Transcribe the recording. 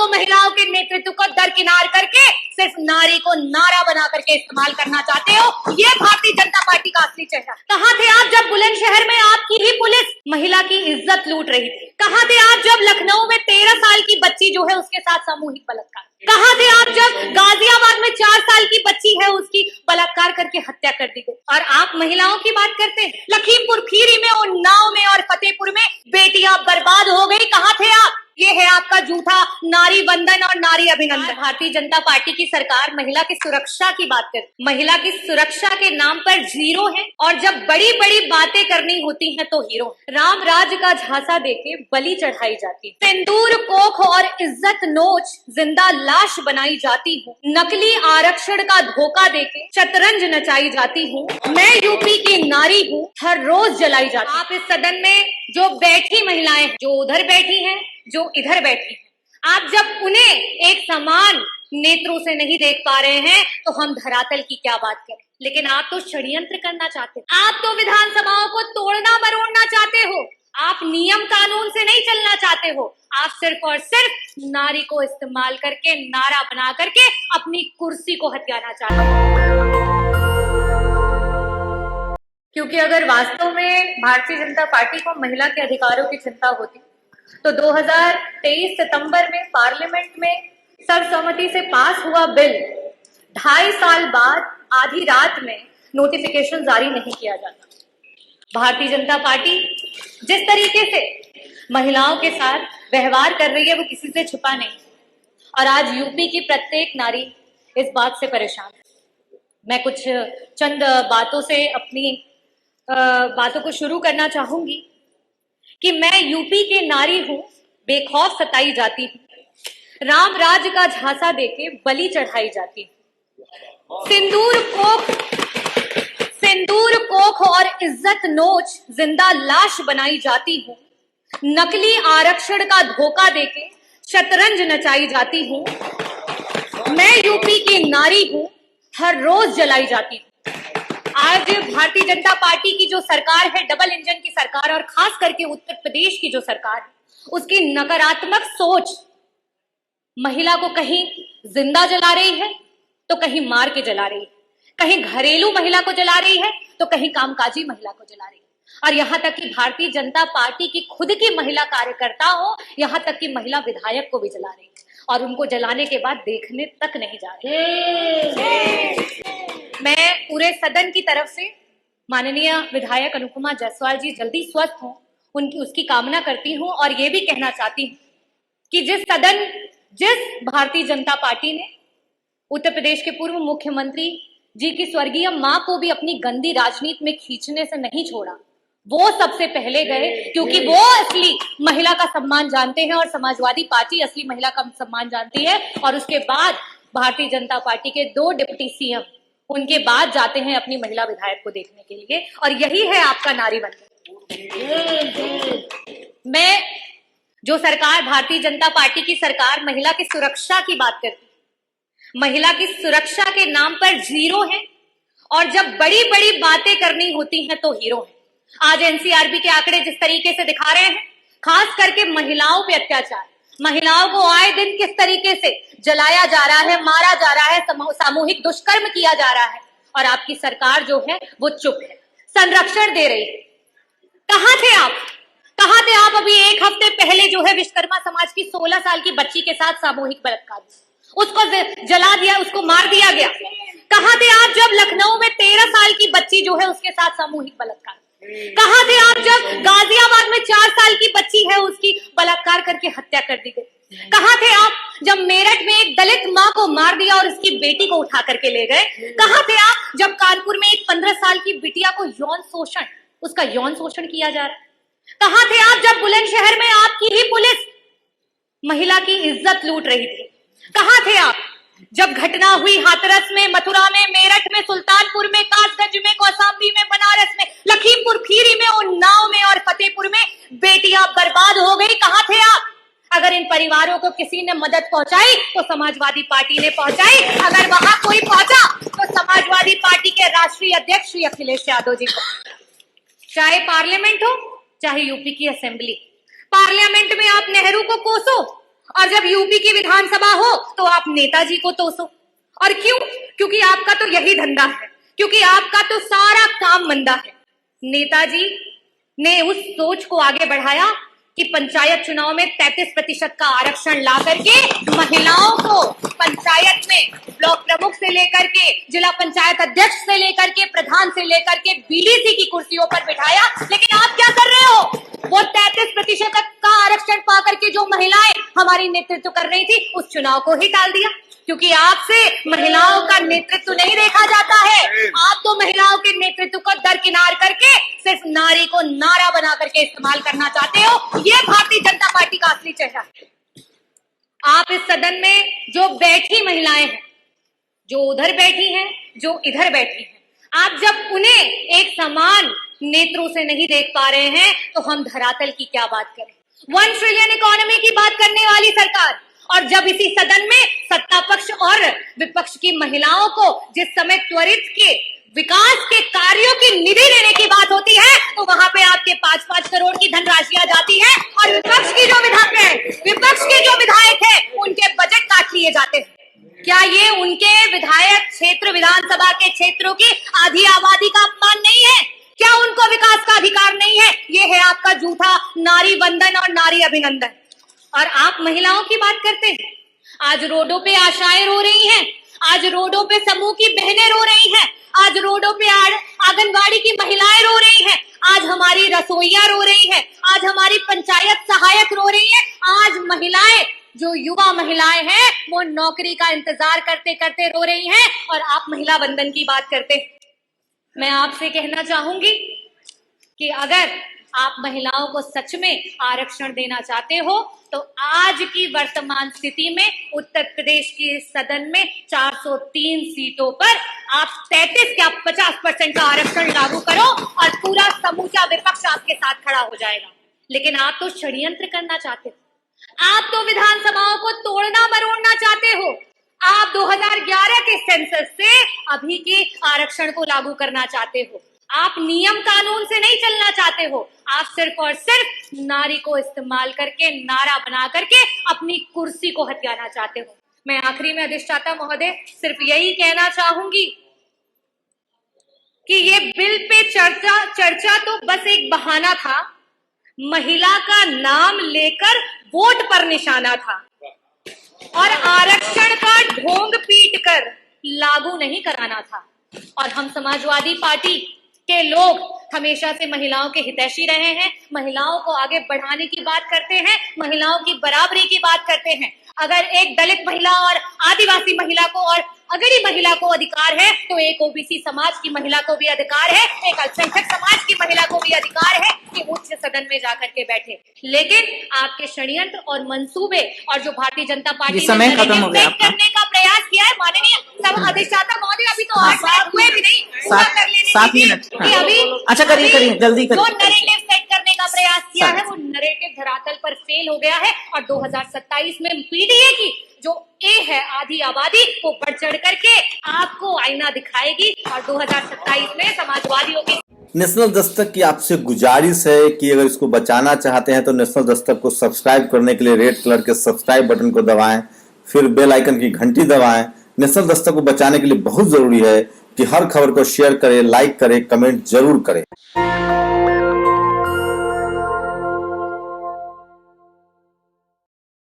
महिलाओं के नेतृत्व को दरकिनार करके सिर्फ नारी को नारा बना करके इस्तेमाल करना चाहते हो। ये भारतीय जनता पार्टी का असली चेहरा। कहाँ थे आप जब बुलंदशहर में आपकी ही पुलिस महिला की इज्जत लूट रही थी? कहाँ थे आप जब लखनऊ में 13 साल की बच्ची जो है उसके साथ सामूहिक बलात्कार? कहाँ थे आप जब गाजियाबाद में 4 साल की बच्ची है उसकी बलात्कार करके हत्या कर दी गई? और आप महिलाओं की बात करते हैं। लखीमपुर खीरी में, उन्नाव में और फतेहपुर में बेटियां बर्बाद हो गई। कहाँ थे आप? ये है आपका झूठा नारी वंदन और नारी अभिनंदन। भारतीय जनता पार्टी की सरकार महिला की सुरक्षा की बात करती, महिला की सुरक्षा के नाम पर जीरो है और जब बड़ी बड़ी बातें करनी होती हैं तो हीरो। राम राज्य का झांसा देके बलि चढ़ाई जाती, सिंदूर कोख और इज्जत नोच जिंदा लाश बनाई जाती हूँ, नकली आरक्षण का धोखा देके शतरंज नचाई जाती हूँ, मैं यूपी की नारी हूँ, हर रोज जलाई जाती। आप इस सदन में जो बैठी महिलाएं, जो उधर बैठी हैं, जो इधर बैठी हैं, आप जब उन्हें एक समान नेत्रों से नहीं देख पा रहे हैं तो हम धरातल की क्या बात करें। लेकिन आप तो षड्यंत्र करना चाहते हो, आप तो विधानसभाओं को तोड़ना मरोड़ना चाहते हो, आप नियम कानून से नहीं चलना चाहते हो, आप सिर्फ और सिर्फ नारी को इस्तेमाल करके नारा बना करके अपनी कुर्सी को हथियाना चाहते हो। क्योंकि अगर वास्तव में भारतीय जनता पार्टी को महिला के अधिकारों की चिंता होती तो 2023 सितंबर में पार्लियामेंट में सर्वसम्मति से पास हुआ बिल 2.5 साल बाद आधी रात में नोटिफिकेशन जारी नहीं किया जाता। भारतीय जनता पार्टी जिस तरीके से महिलाओं के साथ व्यवहार कर रही है वो किसी से छुपा नहीं और आज यूपी की प्रत्येक नारी इस बात से परेशान है। मैं कुछ चंद बातों से अपनी बातों को शुरू करना चाहूंगी कि मैं यूपी की नारी हूं, बेखौफ सताई जाती हूँ, राम राज्य का झांसा देके बलि चढ़ाई जाती हूँ, सिंदूर कोख और इज्जत नोच जिंदा लाश बनाई जाती हूँ, नकली आरक्षण का धोखा देके शतरंज नचाई जाती हूँ, मैं यूपी की नारी हूँ, हर रोज जलाई जाती हूँ। आज भारतीय जनता पार्टी की जो सरकार है, डबल इंजन की सरकार, और खास करके उत्तर प्रदेश की जो सरकार है, उसकी नकारात्मक सोच महिला को कहीं जिंदा जला रही है तो कहीं मार के जला रही है, कहीं घरेलू महिला को जला रही है तो कहीं कामकाजी महिला को जला रही है, और यहाँ तक कि भारतीय जनता पार्टी की खुद की महिला कार्यकर्ता हो, यहाँ तक कि महिला विधायक को भी जला रही है और उनको जलाने के बाद देखने तक नहीं जा रही। मैं पूरे सदन की तरफ से माननीय विधायक अनुपमा जायसवाल जी जल्दी स्वस्थ हों उनकी उसकी कामना करती हूं और ये भी कहना चाहती हूं कि जिस भारतीय जनता पार्टी ने उत्तर प्रदेश के पूर्व मुख्यमंत्री जी की स्वर्गीय मां को भी अपनी गंदी राजनीति में खींचने से नहीं छोड़ा, वो सबसे पहले गए क्योंकि वो असली महिला का सम्मान जानते हैं और समाजवादी पार्टी असली महिला का सम्मान जानती है। और उसके बाद भारतीय जनता पार्टी के 2 डिप्टी सीएम उनके बाद जाते हैं अपनी महिला विधायक को देखने के लिए, और यही है आपका नारी वंदन। मैं जो सरकार, भारतीय जनता पार्टी की सरकार महिला की सुरक्षा की बात करती है, महिला की सुरक्षा के नाम पर जीरो है और जब बड़ी बड़ी बातें करनी होती हैं तो हीरो है। आज एनसीआरबी के आंकड़े जिस तरीके से दिखा रहे हैं, खास करके महिलाओं पे अत्याचार, महिलाओं को आए दिन किस तरीके से जलाया जा रहा है, मारा जा रहा है, सामूहिक दुष्कर्म किया जा रहा है, और आपकी सरकार जो है वो चुप है, संरक्षण दे रही है। कहाँ थे आप? कहाँ थे आप अभी 1 हफ्ते पहले जो है विश्वकर्मा समाज की 16 साल की बच्ची के साथ सामूहिक बलात्कार, उसको जला दिया, उसको मार दिया गया। कहाँ थे आप जब लखनऊ में 13 साल की बच्ची जो है उसके साथ सामूहिक बलात्कार? कहाँ थे आप जब गाजियाबाद में 4 साल की बच्ची है उसकी बलात्कार करके हत्या कर दी गई? कहाँ थे आप जब मेरठ में एक दलित माँ को मार दिया और उसकी बेटी को उठा करके ले गए? कहाँ थे आप जब कानपुर में एक 15 साल की बिटिया को उसका यौन शोषण किया जा रहा है? कहाँ थे आप जब बुलंदशहर में आपकी ही पुलिस महिला की इज्जत लूट रही थी? कहाँ थे आप जब घटना हुई हाथरस में, मथुरा में, मेरठ में, सुल्तानपुर में, कासगंज में, कौशाम्बी में, बनारस में, लखीमपुर खीरी में, उन्नाव में और फतेहपुर में बेटियां बर्बाद हो गई? कहाँ थे आप? अगर इन परिवारों को किसी ने मदद पहुंचाई तो समाजवादी पार्टी ने पहुंचाई, अगर वहां कोई पहुंचा तो समाजवादी पार्टी के राष्ट्रीय अध्यक्ष श्री अखिलेश यादव जी को। चाहे पार्लियामेंट हो चाहे यूपी की असेंबली, पार्लियामेंट में आप नेहरू को कोसो और जब यूपी की विधानसभा हो तो आप नेताजी को तोसो। और क्यों? क्योंकि आपका तो यही धंधा है, क्योंकि आपका तो सारा काम मंदा है। नेताजी ने उस सोच को आगे बढ़ाया कि पंचायत चुनाव में 33% का आरक्षण ला करके महिलाओं को पंचायत में ब्लॉक प्रमुख से लेकर के जिला पंचायत अध्यक्ष से लेकर के प्रधान से लेकर के बीडीसी की कुर्सियों पर बिठाया। लेकिन आप क्या कर रहे हो? वो 33% का आरक्षण पा करके जो महिलाएं हमारी नेतृत्व कर रही थी उस चुनाव को ही टाल दिया, क्योंकि आपसे महिलाओं का नेतृत्व नहीं देखा जाता है। आप तो महिलाओं के नेतृत्व को दरकिनार करके सिर्फ नारी को नारा बना करके इस्तेमाल करना चाहते हो। ये भारतीय जनता पार्टी का असली चेहरा है। आप इस सदन में जो बैठी महिलाएं हैं, जो उधर बैठी हैं, जो इधर बैठी हैं, आप जब उन्हें एक समान नेत्रों से नहीं देख पा रहे हैं तो हम धरातल की क्या बात करें। 1 ट्रिलियन इकोनॉमी की बात करने वाली सरकार, और जब इसी सदन में सत्ता पक्ष और विपक्ष की महिलाओं को जिस समय त्वरित के विकास के कार्यों की निधि देने की बात होती है तो वहां पे आपके 5-5 करोड़ की धनराशियां जाती है और विपक्ष के जो विधायक है उनके बजट काट लिए जाते हैं। क्या ये उनके विधायक क्षेत्र विधानसभा के क्षेत्रों की आधी आबादी का अपमान नहीं है? क्या उनको विकास का अधिकार नहीं है? ये है आपका झूठा नारी वंदन और नारी अभिनंदन। और आप महिलाओं की बात करते हैं। आज रोडों पे आशाएं रो रही हैं, आज रोडों पे समूह की बहनें रो रही हैं, आज रोडों पे आंगनबाड़ी की महिलाएं रो रही हैं, आज हमारी रसोइया रो रही हैं, आज हमारी पंचायत सहायक रो रही हैं, आज महिलाएं जो युवा महिलाएं हैं वो नौकरी का इंतजार करते करते रो रही हैं और आप महिला वंदन की बात करते हैं। मैं आपसे कहना चाहूंगी कि अगर आप महिलाओं को सच में आरक्षण देना चाहते हो तो आज की वर्तमान स्थिति में उत्तर प्रदेश की सदन में 403 सीटों पर आप 33 या 50% का आरक्षण लागू करो और पूरा समूचा विपक्ष आपके साथ खड़ा हो जाएगा। लेकिन आप तो षड्यंत्र करना चाहते हो, आप तो विधानसभाओं को तोड़ना मरोड़ना चाहते हो। आप 2011 के सेंसस से अभी के आरक्षण को लागू करना चाहते हो। आप नियम कानून से नहीं चलना चाहते हो, आप सिर्फ और सिर्फ नारी को इस्तेमाल करके नारा बना करके अपनी कुर्सी को हथियाना चाहते हो। मैं आखिरी में अधिष्ठाता महोदय सिर्फ यही कहना चाहूंगी कि ये बिल पे चर्चा तो बस एक बहाना था, महिला का नाम लेकर वोट पर निशाना था और आरक्षण का ढोंग पीट कर लागू नहीं कराना था। और हम समाजवादी पार्टी के लोग हमेशा से महिलाओं के हितैषी रहे हैं, महिलाओं को आगे बढ़ाने की बात करते हैं, महिलाओं की बराबरी की बात करते हैं। अगर एक दलित महिला और आदिवासी महिला को और अगड़ी महिला को अधिकार है तो एक ओबीसी समाज की महिला को भी अधिकार है, एक अल्पसंख्यक समाज की महिला को भी अधिकार है कि उच्च सदन में जाकर के बैठे। लेकिन आपके षड्यंत्र और मंसूबे और जो भारतीय जनता पार्टी ने करने का प्रयास किया है, माननीय सब अधिष्ठाता महोदय अभी तो 8 मिनट हुए भी नहीं, पूरा कर लेने 7 मिनट अभी अच्छा करिए जल्दी करिए। जो नैरेटिव सेट करने का प्रयास किया है वो नैरेटिव धरातल पर फेल हो गया है और 2027 में पीडीए की जो ए है आधी आबादी वो बढ़ चढ़ करके आपको आईना दिखाएगी और 2027 में समाजवादियों की। नेशनल दस्तक की आपसे गुजारिश है कि अगर इसको बचाना चाहते हैं तो नेशनल दस्तक को सब्सक्राइब करने के लिए रेड कलर के सब्सक्राइब बटन को दबाएं, फिर बेल आइकन की घंटी दबाएं। नेशनल दस्तक को बचाने के लिए बहुत जरूरी है कि हर खबर को शेयर करें, लाइक करें, कमेंट जरूर करें।